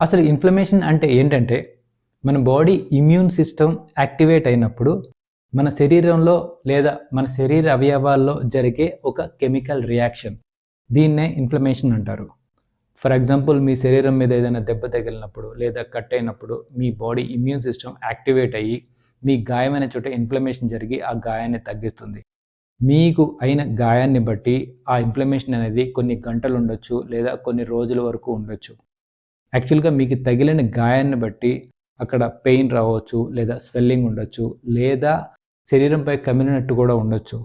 అసలు ఇన్ఫ్లమేషన్ అంటే ఏంటంటే, మన బాడీ ఇమ్యూన్ సిస్టమ్ యాక్టివేట్ అయినప్పుడు, మన శరీరంలో లేదా మన శరీర అవయవాల్లో జరిగే ఒక కెమికల్ రియాక్షన్. దీన్నే ఇన్ఫ్లమేషన్ అంటారు. ఫర్ ఎగ్జాంపుల్ మీ శరీరం మీద ఏదైనా దెబ్బ తగిలినప్పుడు లేదా కట్ అయినప్పుడు మీ బాడీ ఇమ్యూన్ సిస్టమ్ యాక్టివేట్ అయ్యి, మీ గాయమైన చోట ఇన్ఫ్లమేషన్ జరిగి ఆ గాయాన్ని తగ్గిస్తుంది. మీకు అయిన గాయాన్ని బట్టి ఆ ఇన్ఫ్లమేషన్ అనేది కొన్ని గంటలు ఉండొచ్చు లేదా కొన్ని రోజుల వరకు ఉండొచ్చు. యాక్చువల్గా మీకు తగిలిన గాయాన్ని బట్టి అక్కడ పెయిన్ రావచ్చు లేదా స్వెల్లింగ్ ఉండొచ్చు లేదా శరీరంపై కమిలినట్టు కూడా ఉండొచ్చు.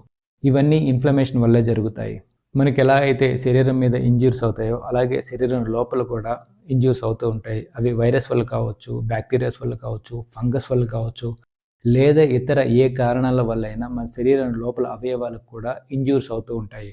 ఇవన్నీ ఇన్ఫ్లమేషన్ వల్లే జరుగుతాయి. మనకి ఎలా అయితే శరీరం మీద ఇంజ్యూర్స్ అవుతాయో అలాగే శరీరం లోపల కూడా ఇంజ్యూర్స్ అవుతూ ఉంటాయి. అవి వైరస్ వల్ల కావచ్చు, బ్యాక్టీరియాస్ వల్ల కావచ్చు, ఫంగస్ వల్ల కావచ్చు లేదా ఇతర ఏ కారణాల వల్ల అయినా మన శరీరం లోపల అవయవాలకు కూడా ఇంజ్యూర్స్ అవుతూ ఉంటాయి.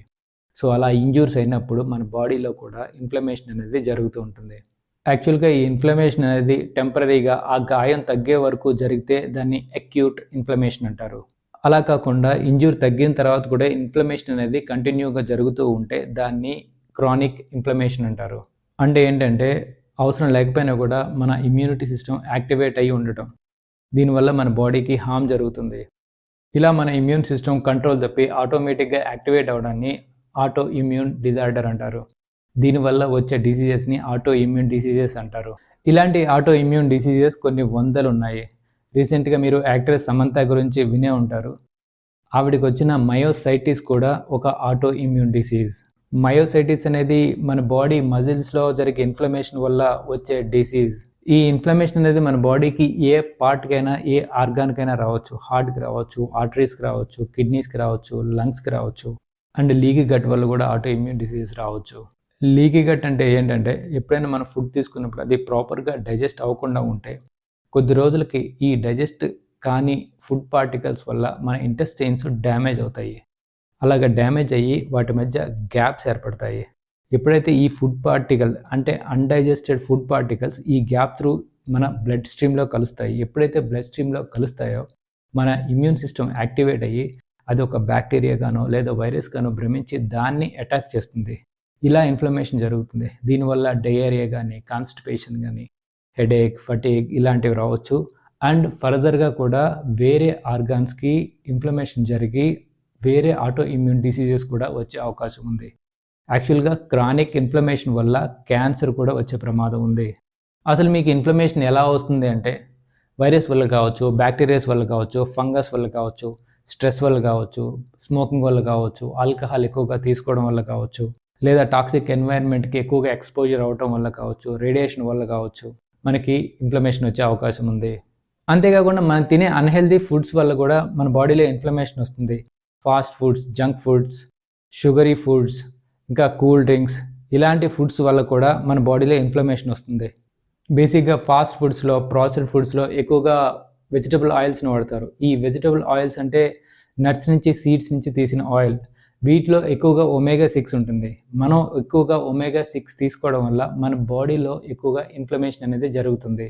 సో అలా ఇంజ్యూర్స్ అయినప్పుడు మన బాడీలో కూడా ఇన్ఫ్లమేషన్ అనేది జరుగుతూ ఉంటుంది. యాక్చువల్గా ఈ ఇన్ఫ్లమేషన్ అనేది టెంపరరీగా ఆ గాయం తగ్గే వరకు జరిగితే దాన్ని అక్యూట్ ఇన్ఫ్లమేషన్ అంటారు. అలా కాకుండా ఇంజ్యూర్ తగ్గిన తర్వాత కూడా ఇన్ఫ్లమేషన్ అనేది కంటిన్యూగా జరుగుతూ ఉంటే దాన్ని క్రానిక్ ఇన్ఫ్లమేషన్ అంటారు. అంటే ఏంటంటే అవసరం లేకపోయినా కూడా మన ఇమ్యూనిటీ సిస్టమ్ యాక్టివేట్ అయ్యి ఉండటం. దీనివల్ల మన బాడీకి హామ్ జరుగుతుంది. ఇలా మన ఇమ్యూన్ సిస్టమ్ కంట్రోల్ తప్పి ఆటోమేటిక్గా యాక్టివేట్ అవ్వడాన్ని ఆటో ఇమ్యూన్ డిజార్డర్ అంటారు. దీనివల్ల వచ్చే డిసీజెస్ని ఆటో ఇమ్యూన్ డిసీజెస్ అంటారు. ఇలాంటి ఆటో ఇమ్యూన్ డిసీజెస్ కొన్ని వందలు ఉన్నాయి. రీసెంట్గా మీరు యాక్ట్రెస్ సమంత గురించి వినే ఉంటారు. ఆవిడకి వచ్చిన మయోసైటిస్ కూడా ఒక ఆటో ఇమ్యూన్ డిసీజ్. మయోసైటిస్ అనేది మన బాడీ మజిల్స్లో జరిగే ఇన్ఫ్లమేషన్ వల్ల వచ్చే డిసీజ్. ఈ ఇన్ఫ్లమేషన్ అనేది మన బాడీకి ఏ పార్ట్కైనా ఏ ఆర్గాన్కైనా రావచ్చు. హార్ట్కి రావచ్చు, ఆర్టరీస్కి రావచ్చు, కిడ్నీస్కి రావచ్చు, లంగ్స్కి రావచ్చు అండ్ లీకీ గట్ వల్ల కూడా ఆటో ఇమ్యూన్ డిసీజ్ రావచ్చు. లీకీ గట్ అంటే ఏంటంటే ఎప్పుడైనా మనం ఫుడ్ తీసుకున్నప్పుడు అది ప్రాపర్గా డైజెస్ట్ అవ్వకుండా ఉంటే కొద్ది రోజులకి ఈ డైజెస్ట్ కాని ఫుడ్ పార్టికల్స్ వల్ల మన ఇంటెస్టైన్స్ డ్యామేజ్ అవుతాయి. అలాగ డ్యామేజ్ అయ్యి వాటి మధ్య గ్యాప్స్ ఏర్పడతాయి. ఎప్పుడైతే ఈ ఫుడ్ పార్టికల్ అంటే అన్డైజెస్టెడ్ ఫుడ్ పార్టికల్స్ ఈ గ్యాప్ త్రూ మన బ్లడ్ స్ట్రీమ్లో కలుస్తాయి. ఎప్పుడైతే బ్లడ్ స్ట్రీమ్లో కలుస్తాయో మన ఇమ్యూన్ సిస్టమ్ యాక్టివేట్ అయ్యి అది ఒక బ్యాక్టీరియా గానో లేదా వైరస్ గానో భ్రమించి దాన్ని అటాక్ చేస్తుంది. ఇలా ఇన్ఫ్లమేషన్ జరుగుతుంది. దీనివల్ల డయేరియా కానీ, కాన్స్టిపేషన్ కానీ, హెడేక్, ఫటీగ్ ఇలాంటివి రావచ్చు. అండ్ ఫర్దర్గా కూడా వేరే ఆర్గాన్స్కి ఇన్ఫ్లమేషన్ జరిగి వేరే ఆటో ఇమ్యూన్ డిసీజెస్ కూడా వచ్చే అవకాశం ఉంది. యాక్చువల్గా క్రానిక్ ఇన్ఫ్లమేషన్ వల్ల క్యాన్సర్ కూడా వచ్చే ప్రమాదం ఉంది. అసలు మీకు ఇన్ఫ్లమేషన్ ఎలా వస్తుంది అంటే వైరస్ వల్ల కావచ్చు, బ్యాక్టీరియాస్ వల్ల కావచ్చు, ఫంగస్ వల్ల కావచ్చు, స్ట్రెస్ వల్ల కావచ్చు, స్మోకింగ్ వల్ల కావచ్చు, ఆల్కహాల్ ఎక్కువగా తీసుకోవడం వల్ల కావచ్చు లేదా టాక్సిక్ ఎన్వైరన్మెంట్కి ఎక్కువగా ఎక్స్పోజర్ అవ్వటం వల్ల కావచ్చు, రేడియేషన్ వల్ల కావచ్చు మనకి ఇన్ఫ్లమేషన్ వచ్చే అవకాశం ఉంది. అంతేకాకుండా మనం తినే అన్హెల్దీ ఫుడ్స్ వల్ల కూడా మన బాడీలో ఇన్ఫ్లమేషన్ వస్తుంది. Fast foods, junk foods, sugary foods, ఇంకా కూల్ డ్రింక్స్ ఇలాంటి ఫుడ్స్ వల్ల కూడా మన బాడీలో ఇన్ఫ్లమేషన్ వస్తుంది. బేసిక్గా ఫాస్ట్ ఫుడ్స్లో, ప్రాసెస్డ్ ఫుడ్స్లో ఎక్కువగా వెజిటబుల్ ఆయిల్స్ని వాడతారు. ఈ వెజిటబుల్ ఆయిల్స్ అంటే నట్స్ నుంచి, సీడ్స్ నుంచి తీసిన ఆయిల్. వీటిలో ఎక్కువగా ఒమేగా 6 ఉంటుంది. మనం ఎక్కువగా ఒమేగా 6 తీసుకోవడం వల్ల మన బాడీలో ఎక్కువగా ఇన్ఫ్లమేషన్ అనేది జరుగుతుంది.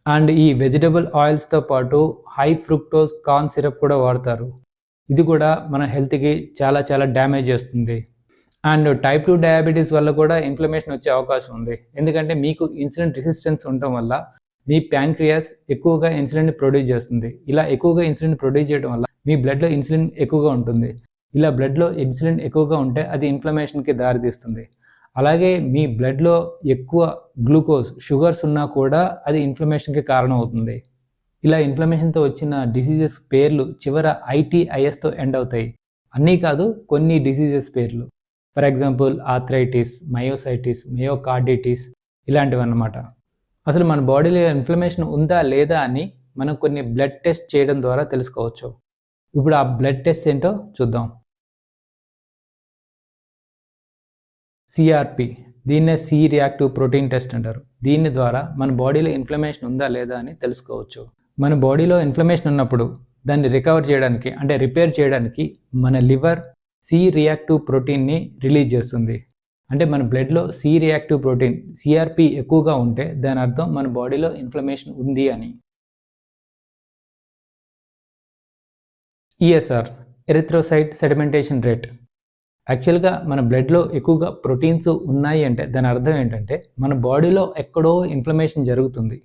అండ్ ఈ వెజిటబుల్ ఆయిల్స్తో పాటు హై ఫ్రక్టోజ్ కార్న్ సిరప్ కూడా వాడతారు. ఇది కూడా మన హెల్త్కి చాలా చాలా డ్యామేజ్ చేస్తుంది. అండ్ టైప్ 2 డయాబెటీస్ వల్ల కూడా ఇన్ఫ్లమేషన్ వచ్చే అవకాశం ఉంది. ఎందుకంటే మీకు ఇన్సులిన్ రెసిస్టెన్స్ ఉండటం వల్ల మీ ప్యాంక్రియాస్ ఎక్కువగా ఇన్సులిన్ ప్రొడ్యూస్ చేస్తుంది. ఇలా ఎక్కువగా ఇన్సులిన్ ప్రొడ్యూస్ చేయడం వల్ల మీ బ్లడ్లో ఇన్సులిన్ ఎక్కువగా ఉంటుంది. ఇలా బ్లడ్లో ఇన్సులిన్ ఎక్కువగా ఉంటే అది ఇన్ఫ్లమేషన్కి దారితీస్తుంది. అలాగే మీ బ్లడ్లో ఎక్కువ గ్లూకోజ్, షుగర్స్ ఉన్నా కూడా అది ఇన్ఫ్లమేషన్కి కారణం అవుతుంది. ఇలా ఇన్ఫ్లమేషన్తో వచ్చిన డిసీజెస్ పేర్లు చివర ITISతో ఎండ్ అవుతాయి. అన్నీ కాదు, కొన్ని డిసీజెస్ పేర్లు. For example arthritis, myositis, myocarditis ఇలాంటివి అన్నమాట. అసలు మన బాడీలో ఇన్ఫ్లమేషన్ ఉందా లేదా అని మనం కొన్ని బ్లడ్ టెస్ట్ చేయడం ద్వారా తెలుసుకోవచ్చు. ఇప్పుడు ఆ బ్లడ్ టెస్ట్ ఏంటో చూద్దాం. CRP, దీన్నే సి రియాక్టివ్ ప్రోటీన్ టెస్ట్ అంటారు. దీని ద్వారా మన బాడీలో ఇన్ఫ్లమేషన్ ఉందా లేదా అని తెలుసుకోవచ్చు. మన బాడీలో ఇన్ఫ్లమేషన్ ఉన్నప్పుడు దాన్ని రికవర్ చేయడానికి అంటే రిపేర్ చేయడానికి మన లివర్ సి రియాక్టివ్ ప్రోటీన్ని రిలీజ్ చేస్తుంది. అంటే మన బ్లడ్లో సి రియాక్టివ్ ప్రోటీన్ CRP ఎక్కువగా ఉంటే దాని అర్థం మన బాడీలో ఇన్ఫ్లమేషన్ ఉంది అని. ESR, erythrocyte sedimentation rate. యాక్చువల్గా మన బ్లడ్లో ఎక్కువగా ప్రోటీన్స్ ఉన్నాయి అంటే దాని అర్థం ఏంటంటే మన బాడీలో ఎక్కడో ఇన్ఫ్లమేషన్ జరుగుతుంది.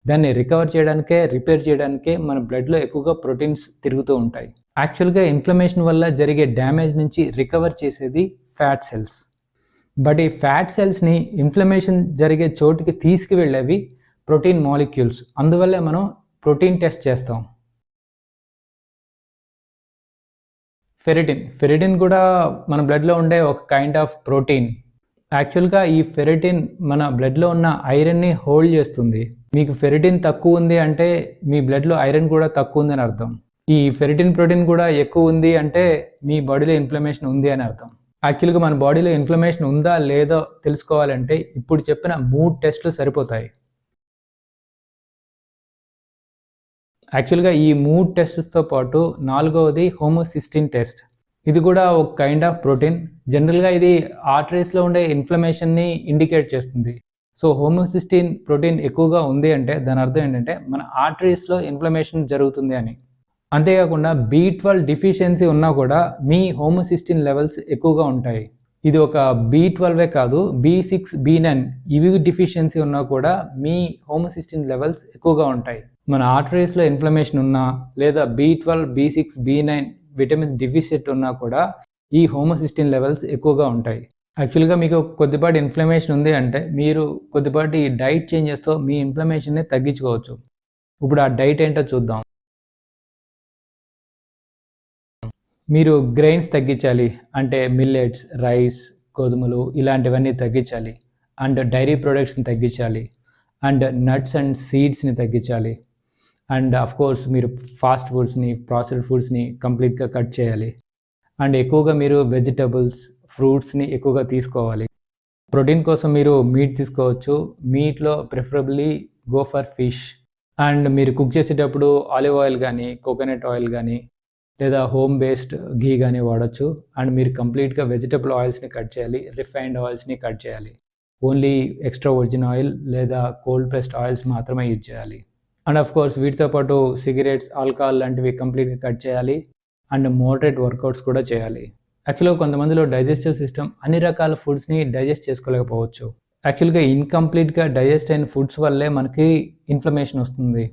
దాన్ని రికవర్ చేయడానికే, రిపేర్ చేయడానికే మన బ్లడ్లో ఎక్కువగా ప్రోటీన్స్ తిరుగుతూ ఉంటాయి. యాక్చువల్గా ఇన్ఫ్లమేషన్ వల్ల జరిగే డ్యామేజ్ నుంచి రికవర్ చేసేది ఫ్యాట్ సెల్స్. బట్ ఈ ఫ్యాట్ సెల్స్ని ఇన్ఫ్లమేషన్ జరిగే చోటుకి తీసుకువెళ్ళేవి ప్రోటీన్ మాలిక్యూల్స్. అందువల్లే మనం ప్రోటీన్ టెస్ట్ చేస్తాం. ఫెరిటిన్ కూడా మన బ్లడ్లో ఉండే ఒక కైండ్ ఆఫ్ ప్రోటీన్. యాక్చువల్గా ఈ ఫెరిటిన్ మన బ్లడ్లో ఉన్న ఐరన్ని హోల్డ్ చేస్తుంది. మీకు ఫెరిటిన్ తక్కువ ఉంది అంటే మీ బ్లడ్లో ఐరన్ కూడా తక్కువ ఉంది అని అర్థం. ఈ ఫెరిటిన్ ప్రోటీన్ కూడా ఎక్కువ ఉంది అంటే మీ బాడీలో ఇన్ఫ్లమేషన్ ఉంది అని అర్థం. యాక్చువల్గా మన బాడీలో ఇన్ఫ్లమేషన్ ఉందా లేదో తెలుసుకోవాలంటే ఇప్పుడు చెప్పిన 3 టెస్టులు సరిపోతాయి. యాక్చువల్గా ఈ 3 టెస్ట్స్తో పాటు 4వది హోమోసిస్టిన్ టెస్ట్. ఇది కూడా ఒక కైండ్ ఆఫ్ ప్రోటీన్. జనరల్గా ఇది ఆర్టరీస్లో ఉండే ఇన్ఫ్లమేషన్ని ఇండికేట్ చేస్తుంది. సో హోమోసిస్టిన్ ప్రోటీన్ ఎక్కువగా ఉంది అంటే దాని అర్థం ఏంటంటే మన ఆర్టరీస్లో ఇన్ఫ్లమేషన్ జరుగుతుంది అని. అంతేకాకుండా B12 డిఫిషియన్సీ ఉన్నా కూడా మీ హోమోసిస్టిన్ లెవెల్స్ ఎక్కువగా ఉంటాయి. ఇది ఒక B12 కాదు, B6, B9 ఇవి డిఫిషియన్సీ ఉన్నా కూడా మీ హోమోసిస్టిన్ లెవెల్స్ ఎక్కువగా ఉంటాయి. మన ఆర్టరీస్లో ఇన్ఫ్లమేషన్ ఉన్నా లేదా B12, B6, B9 vitamins deficient ఉన్నా కూడా ఈ హోమోసిస్టిన్ లెవెల్స్ ఎక్కువగా ఉంటాయి. యాక్చువల్గా మీకు కొద్దిపాటి ఇన్ఫ్లమేషన్ ఉంది అంటే మీరు కొద్దిపాటి డైట్ చేంజెస్తో మీ ఇన్ఫ్లమేషన్ని తగ్గించుకోవచ్చు. ఇప్పుడు ఆ డైట్ ఏంటో చూద్దాం. మీరు గ్రెయిన్స్ తగ్గించాలి అంటే మిల్లెట్స్, రైస్, గోధుమలు ఇలాంటివన్నీ తగ్గించాలి. అండ్ డైరీ ప్రొడక్ట్స్ని తగ్గించాలి. అండ్ నట్స్ అండ్ సీడ్స్ని తగ్గించాలి. అండ్ కోర్స్ మీరు ఫాస్ట్ ఫుడ్స్ని, ప్రాసెస్డ్ ఫుడ్స్ని కంప్లీట్గా కట్ చేయాలి. అండ్ ఎక్కువగా మీరు వెజిటబుల్స్, ఫ్రూట్స్ని ఎక్కువగా తీసుకోవాలి. ప్రోటీన్ కోసం మీరు మీట్ తీసుకోవచ్చు. మీట్లో preferably go for fish. And మీరు కుక్ చేసేటప్పుడు ఆలివ్ ఆయిల్ కానీ, కోకోనట్ ఆయిల్ కానీ లేదా హోమ్ బేస్డ్ ఘీ కానీ వాడచ్చు. అండ్ మీరు కంప్లీట్గా వెజిటబుల్ ఆయిల్స్ని కట్ చేయాలి. రిఫైన్డ్ ఆయిల్స్ని కట్ చేయాలి. ఓన్లీ ఎక్స్ట్రా వర్జిన్ ఆయిల్ లేదా కోల్డ్ ప్రెస్డ్ ఆయిల్స్ మాత్రమే యూజ్ చేయాలి. అండ్ కోర్స్ వీటితో పాటు సిగరెట్స్, ఆల్కహాల్ లాంటివి కంప్లీట్గా కట్ చేయాలి. అండ్ మోడరేట్ వర్కౌట్స్ కూడా చేయాలి. యాక్చువల్గా కొంతమందిలో డైజెస్టివ్ సిస్టమ్ అన్ని రకాల ఫుడ్స్ని డైజెస్ట్ చేసుకోలేకపోవచ్చు. యాక్చువల్గా ఇన్కంప్లీట్గా డైజెస్ట్ అయిన ఫుడ్స్ వల్లే మనకి ఇన్ఫ్లమేషన్ వస్తుంది.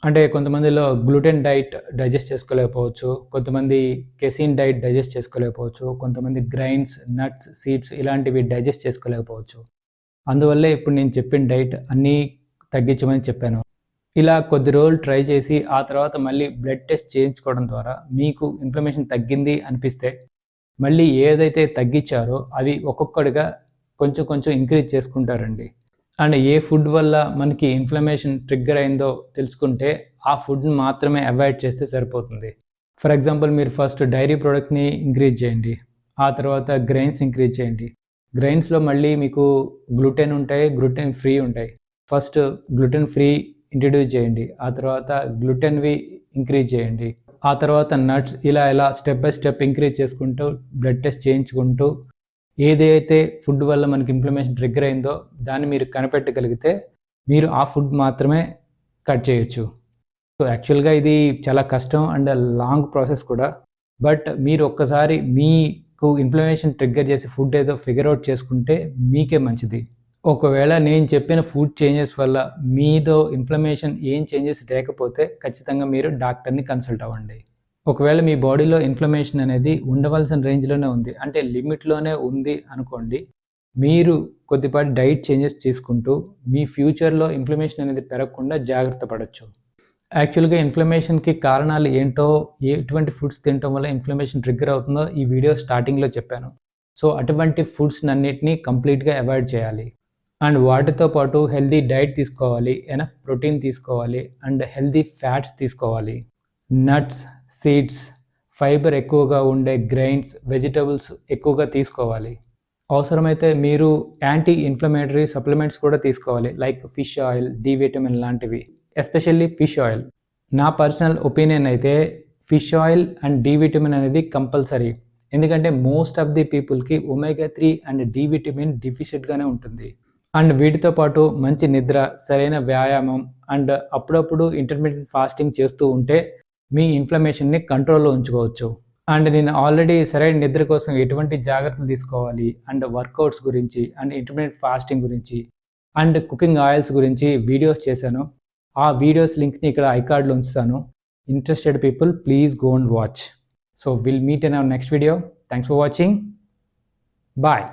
అంటే కొంతమందిలో గ్లూటెన్ డైట్ డైజెస్ట్ చేసుకోలేకపోవచ్చు, కొంతమంది కెసిన్ డైట్ డైజెస్ట్ చేసుకోలేకపోవచ్చు, కొంతమంది గ్రైన్స్, నట్స్, సీడ్స్ ఇలాంటివి డైజెస్ట్ చేసుకోలేకపోవచ్చు. అందువల్లే ఇప్పుడు నేను చెప్పిన డైట్ అన్నీ తగ్గించమని చెప్పాను. ఇలా కొద్ది రోజులు ట్రై చేసి ఆ తర్వాత మళ్ళీ బ్లడ్ టెస్ట్ చేయించుకోవడం ద్వారా మీకు ఇన్ఫ్లమేషన్ తగ్గింది అనిపిస్తే మళ్ళీ ఏదైతే తగ్గించారో అవి ఒక్కొక్కటిగా కొంచెం కొంచెం ఇంక్రీజ్ చేసుకుంటారండి. అండ్ ఏ ఫుడ్ వల్ల మనకి ఇన్ఫ్లమేషన్ ట్రిగ్గర్ అయిందో తెలుసుకుంటే ఆ ఫుడ్ని మాత్రమే అవాయిడ్ చేస్తే సరిపోతుంది. ఫర్ ఎగ్జాంపుల్ మీరు ఫస్ట్ డైరీ ప్రోడక్ట్ని ఇంక్రీజ్ చేయండి, ఆ తర్వాత గ్రెయిన్స్ ఇంక్రీజ్ చేయండి. గ్రెయిన్స్లో మళ్ళీ మీకు గ్లూటెన్ ఉంటాయి, గ్లూటెన్ ఫ్రీ ఉంటాయి. ఫస్ట్ గ్లూటెన్ ఫ్రీ ఇంట్రడ్యూస్ చేయండి, ఆ తర్వాత గ్లూటెన్వి ఇంక్రీజ్ చేయండి, ఆ తర్వాత నట్స్, ఇలా స్టెప్ బై స్టెప్ ఇంక్రీజ్ చేసుకుంటూ బ్లడ్ టెస్ట్ చేయించుకుంటూ ఏదైతే ఫుడ్ వల్ల మనకి ఇన్ఫ్లమేషన్ ట్రిగ్గర్ అయిందో దాన్ని మీరు కనిపెట్టగలిగితే మీరు ఆ ఫుడ్ మాత్రమే కట్ చేయొచ్చు. సో యాక్చువల్గా ఇది చాలా కష్టం అండ్ లాంగ్ ప్రాసెస్ కూడా. బట్ మీరు ఒక్కసారి మీకు ఇన్ఫ్లమేషన్ ట్రిగ్గర్ చేసే ఫుడ్ ఏదో ఫిగర్ అవుట్ చేసుకుంటే మీకే మంచిది. ఒకవేళ నేను చెప్పిన ఫుడ్ చేంజెస్ వల్ల మీదో ఇన్ఫ్లమేషన్ ఏం చేంజెస్ లేకపోతే ఖచ్చితంగా మీరు డాక్టర్ని కన్సల్ట్ అవ్వండి. ఒకవేళ మీ బాడీలో ఇన్ఫ్లమేషన్ అనేది ఉండవలసిన రేంజ్లోనే ఉంది, అంటే లిమిట్లోనే ఉంది అనుకోండి, మీరు కొద్దిపాటి డైట్ చేంజెస్ చేసుకుంటూ మీ ఫ్యూచర్లో ఇన్ఫ్లమేషన్ అనేది పెరగకుండా జాగ్రత్త పడవచ్చు. యాక్చువల్గా ఇన్ఫ్లమేషన్కి కారణాలు ఏంటో, ఎటువంటి ఫుడ్స్ తినటం వల్ల ఇన్ఫ్లమేషన్ ట్రిగ్గర్ అవుతుందో ఈ వీడియో స్టార్టింగ్లో చెప్పాను. సో అటువంటి ఫుడ్స్ అన్నిటినీ కంప్లీట్గా అవాయిడ్ చేయాలి. అండ్ వాటితో పాటు హెల్దీ డైట్ తీసుకోవాలి, ఎనఫ్ ప్రోటీన్ తీసుకోవాలి, అండ్ హెల్దీ ఫ్యాట్స్ తీసుకోవాలి. నట్స్, సీడ్స్, ఫైబర్ ఎక్కువగా ఉండే గ్రెయిన్స్, వెజిటబుల్స్ ఎక్కువగా తీసుకోవాలి. అవసరమైతే మీరు యాంటీ ఇన్ఫ్లమేటరీ సప్లిమెంట్స్ కూడా తీసుకోవాలి, like fish oil, D vitamin లాంటివి, ఎస్పెషల్లీ ఫిష్ ఆయిల్. నా పర్సనల్ ఒపీనియన్ అయితే fish oil and D vitamin అనేది కంపల్సరీ. ఎందుకంటే మోస్ట్ ఆఫ్ ది పీపుల్కి ఒమేగా 3 అండ్ డి విటమిన్ డిఫిషియెంట్గానే ఉంటుంది. అండ్ వీటితో పాటు మంచి నిద్ర, సరైన వ్యాయామం అండ్ అప్పుడప్పుడు ఇంటర్మీడియట్ ఫాస్టింగ్ చేస్తూ ఉంటే మీ ఇన్ఫ్లమేషన్ని కంట్రోల్లో ఉంచుకోవచ్చు. అండ్ నేను ఆల్రెడీ సరైన నిద్ర కోసం ఎటువంటి జాగ్రత్తలు తీసుకోవాలి అండ్ వర్కౌట్స్ గురించి అండ్ ఇంటర్మీడియట్ ఫాస్టింగ్ గురించి అండ్ కుకింగ్ ఆయిల్స్ గురించి వీడియోస్ చేశాను. ఆ వీడియోస్ లింక్ని ఇక్కడ ఐకార్డ్లో ఉంచుతాను. Interested people please go and watch. So will meet in our next video. Thanks for watching. Bye.